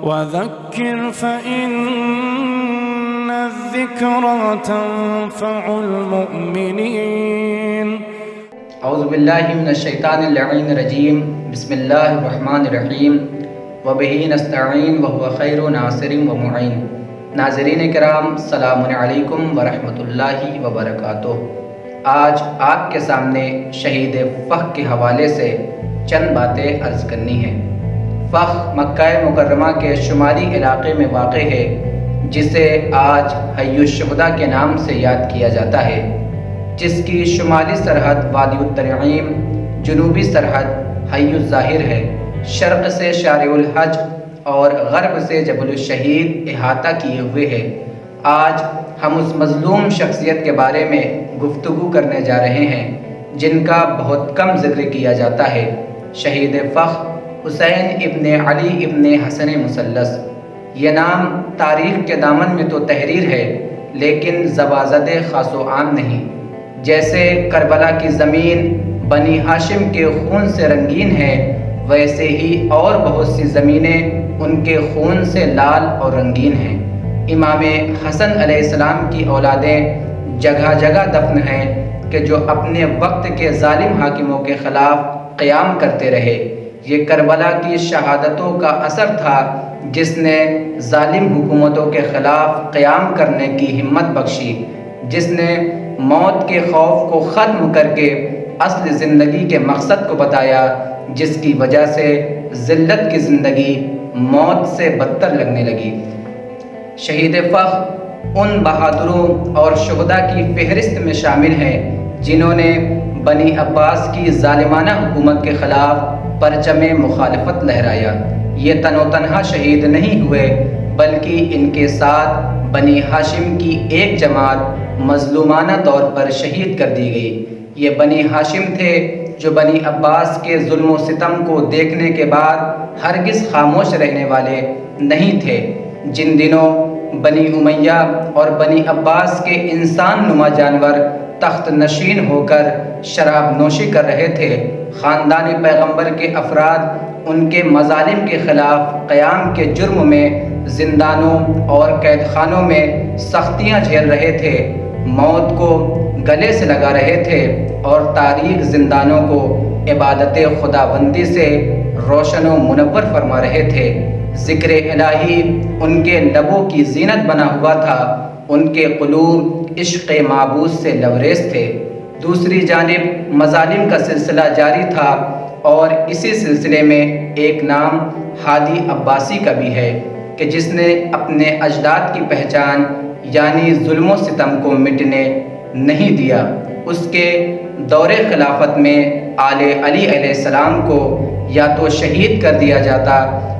وذكر فإن الذكرى تنفع المؤمنين اعوذ باللہ من الشیطان اللعین الرجیم بسم اللہ الرحمن الرحیم وبہ نستعین وهو خیر ناصر و معین۔ ناظرین کرام، السلام علیکم ورحمۃ اللہ وبرکاتہ۔ آج آپ کے سامنے شہید فخ کے حوالے سے چند باتیں عرض کرنی ہیں۔ فخ مکہ مکرمہ کے شمالی علاقے میں واقع ہے، جسے آج حی الشہداء کے نام سے یاد کیا جاتا ہے، جس کی شمالی سرحد وادی التنعیم، جنوبی سرحد حی الظاہر ہے، شرق سے شارع الحج اور غرب سے جبل الشہید احاطہ کیے ہوئے ہے۔ آج ہم اس مظلوم شخصیت کے بارے میں گفتگو کرنے جا رہے ہیں جن کا بہت کم ذکر کیا جاتا ہے۔ شہید فخ حسین ابن علی ابن حسن مثلث۔ یہ نام تاریخ کے دامن میں تو تحریر ہے، لیکن زبازد خاص و عام نہیں۔ جیسے کربلا کی زمین بنی ہاشم کے خون سے رنگین ہے، ویسے ہی اور بہت سی زمینیں ان کے خون سے لال اور رنگین ہیں۔ امام حسن علیہ السلام کی اولادیں جگہ جگہ دفن ہیں کہ جو اپنے وقت کے ظالم حاکموں کے خلاف قیام کرتے رہے۔ یہ کربلا کی شہادتوں کا اثر تھا جس نے ظالم حکومتوں کے خلاف قیام کرنے کی ہمت بخشی، جس نے موت کے خوف کو ختم کر کے اصل زندگی کے مقصد کو بتایا، جس کی وجہ سے ذلت کی زندگی موت سے بدتر لگنے لگی۔ شہید فخ ان بہادروں اور شہداء کی فہرست میں شامل ہیں جنہوں نے بنی عباس کی ظالمانہ حکومت کے خلاف پرچم مخالفت لہرایا۔ یہ تن و تنہا شہید نہیں ہوئے، بلکہ ان کے ساتھ بنی ہاشم کی ایک جماعت مظلومانہ طور پر شہید کر دی گئی۔ یہ بنی ہاشم تھے جو بنی عباس کے ظلم و ستم کو دیکھنے کے بعد ہرگز خاموش رہنے والے نہیں تھے۔ جن دنوں بنی امیہ اور بنی عباس کے انسان نما جانور تخت نشین ہو کر شراب نوشی کر رہے تھے، خاندان پیغمبر کے افراد ان کے مظالم کے خلاف قیام کے جرم میں زندانوں اور قید خانوں میں سختیاں جھیل رہے تھے، موت کو گلے سے لگا رہے تھے اور تاریک زندانوں کو عبادت خداوندی سے روشن و منور فرما رہے تھے۔ ذکر الہی ان کے لبوں کی زینت بنا ہوا تھا، ان کے قلوب عشق معبود سے لبریز تھے۔ دوسری جانب مظالم کا سلسلہ جاری تھا، اور اسی سلسلے میں ایک نام ہادی عباسی کا بھی ہے کہ جس نے اپنے اجداد کی پہچان یعنی ظلم و ستم کو مٹنے نہیں دیا۔ اس کے دور خلافت میں آل علی علیہ السلام کو یا تو شہید کر دیا جاتا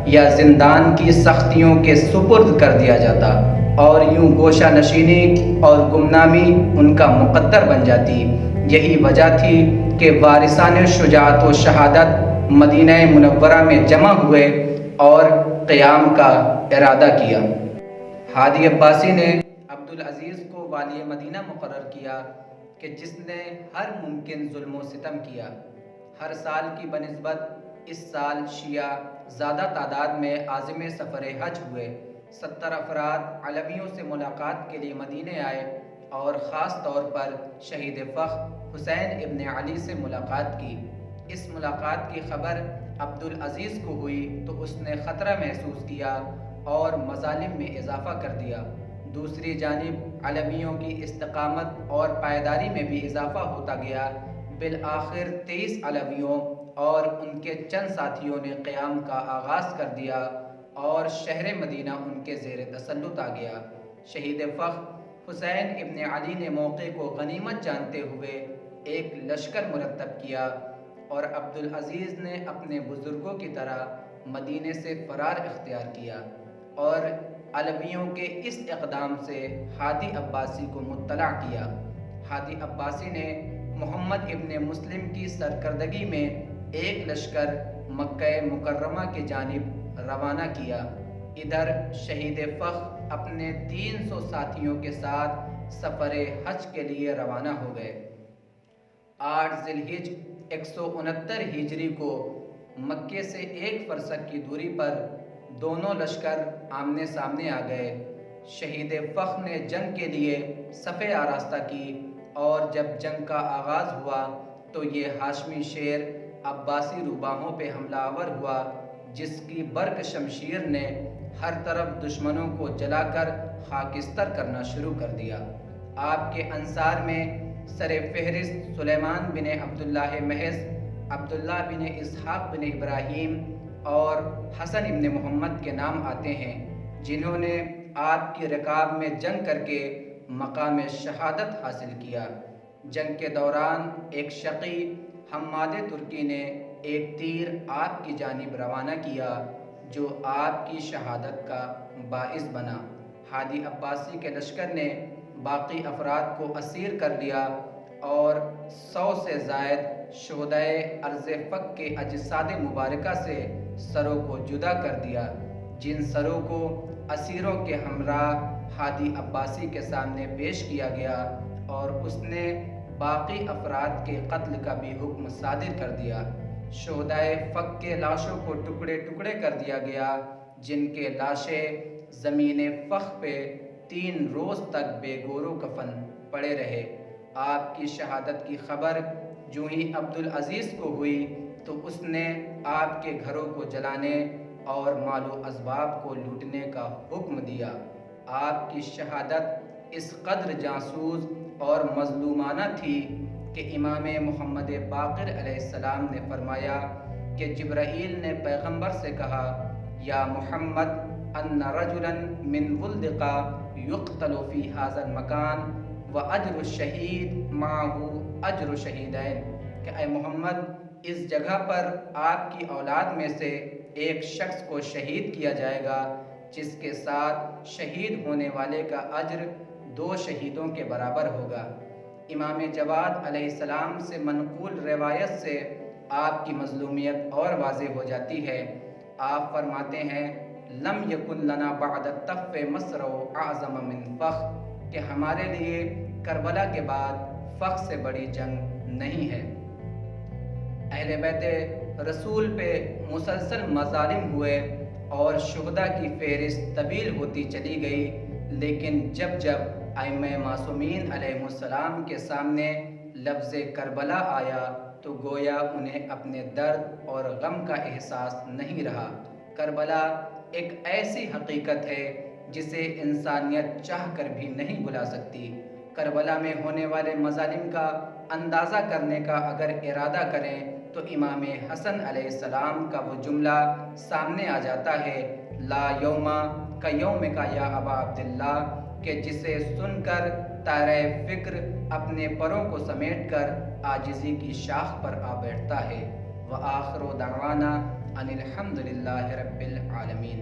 یا زندان کی سختیوں کے سپرد کر دیا جاتا، اور یوں گوشہ نشینی اور گمنامی ان کا مقدر بن جاتی۔ یہی وجہ تھی کہ وارثان شجاعت و شہادت مدینہ منورہ میں جمع ہوئے اور قیام کا ارادہ کیا۔ ہادی عباسی نے عبدالعزیز کو والی مدینہ مقرر کیا کہ جس نے ہر ممکن ظلم و ستم کیا۔ ہر سال کی بنسبت اس سال شیعہ زیادہ تعداد میں عازم سفر حج ہوئے۔ 70 افراد علویوں سے ملاقات کے لیے مدینے آئے اور خاص طور پر شہید فخ حسین ابن علی سے ملاقات کی۔ اس ملاقات کی خبر عبدالعزیز کو ہوئی تو اس نے خطرہ محسوس کیا اور مظالم میں اضافہ کر دیا۔ دوسری جانب علویوں کی استقامت اور پائیداری میں بھی اضافہ ہوتا گیا۔ بالآخر 23 علویوں اور ان کے چند ساتھیوں نے قیام کا آغاز کر دیا اور شہر مدینہ ان کے زیر تسلط آ گیا۔ شہید فخ حسین ابن علی نے موقع کو غنیمت جانتے ہوئے ایک لشکر مرتب کیا، اور عبدالعزیز نے اپنے بزرگوں کی طرح مدینے سے فرار اختیار کیا اور علویوں کے اس اقدام سے ہادی عباسی کو مطلع کیا۔ ہادی عباسی نے محمد ابن مسلم کی سرکردگی میں ایک لشکر مکہ مکرمہ کی جانب روانہ کیا۔ ادھر شہید فخ اپنے 300 ساتھیوں کے ساتھ سفر حج کے لیے روانہ ہو گئے۔ 8 ذی الحجہ 169 ہجری کو مکے سے 1 فرسخ کی دوری پر دونوں لشکر آمنے سامنے آ گئے۔ شہید فخر نے جنگ کے لیے صفیں آراستہ کی، اور جب جنگ کا آغاز ہوا تو یہ ہاشمی شیر عباسی روباہوں پہ حملہ آور ہوا، جس کی برق شمشیر نے ہر طرف دشمنوں کو جلا کر خاکستر کرنا شروع کر دیا۔ آپ کے انصار میں سر فہرست سلیمان بن عبداللہ محض، عبداللہ بن اسحاق بن ابراہیم اور حسن ابن محمد کے نام آتے ہیں، جنہوں نے آپ کی رکاب میں جنگ کر کے مقام شہادت حاصل کیا۔ جنگ کے دوران ایک شقی حماد ترکی نے ایک تیر آپ کی جانب روانہ کیا، جو آپ کی شہادت کا باعث بنا۔ ہادی عباسی کے لشکر نے باقی افراد کو اسیر کر لیا اور 100 سے زائد شہدائے ارض فک کے اجساد مبارکہ سے سروں کو جدا کر دیا، جن سروں کو اسیروں کے ہمراہ ہادی عباسی کے سامنے پیش کیا گیا، اور اس نے باقی افراد کے قتل کا بھی حکم صادر کر دیا۔ شہدائے فک کے لاشوں کو ٹکڑے ٹکڑے کر دیا گیا، جن کے لاشیں زمین فخ پہ 3 روز تک بے گور و کفن پڑے رہے۔ آپ کی شہادت کی خبر جو ہی عبدالعزیز کو ہوئی تو اس نے آپ کے گھروں کو جلانے اور مال و اسباب کو لوٹنے کا حکم دیا۔ آپ کی شہادت اس قدر جاسوس اور مظلومانہ تھی کہ امام محمد باقر علیہ السلام نے فرمایا کہ جبرائیل نے پیغمبر سے کہا، یا محمد ان رجلا من ولدقا یقتل فی ھذا المکان واجر الشہید معہ اجر شہیدین، کہ اے محمد اس جگہ پر آپ کی اولاد میں سے ایک شخص کو شہید کیا جائے گا، جس کے ساتھ شہید ہونے والے کا اجر 2 شہیدوں کے برابر ہوگا۔ امام جواد علیہ السلام سے منقول روایت سے آپ کی مظلومیت اور واضح ہو جاتی ہے۔ آپ فرماتے ہیں، لم یکن لنا بعد الطف مصرع اعظم من فخ، کہ ہمارے لیے کربلا کے بعد فخ سے بڑی جنگ نہیں ہے۔ اہل بیت رسول پہ مسلسل مظالم ہوئے اور شہداء کی فہرست طویل ہوتی چلی گئی، لیکن جب جب ائمہ معصومین علیہ السلام کے سامنے لفظ کربلا آیا تو گویا انہیں اپنے درد اور غم کا احساس نہیں رہا۔ کربلا ایک ایسی حقیقت ہے جسے انسانیت چاہ کر بھی نہیں بھلا سکتی۔ کربلا میں ہونے والے مظالم کا اندازہ کرنے کا اگر ارادہ کریں تو امام حسن علیہ السلام کا وہ جملہ سامنے آ جاتا ہے، لا یوما کا یوم کا یا ابا عبداللہ، کہ جسے سن کر طائرہ فکر اپنے پروں کو سمیٹ کر عاجزی کی شاخ پر آ بیٹھتا ہے۔ وآخر دعوانا ان الحمد للہ رب العالمین۔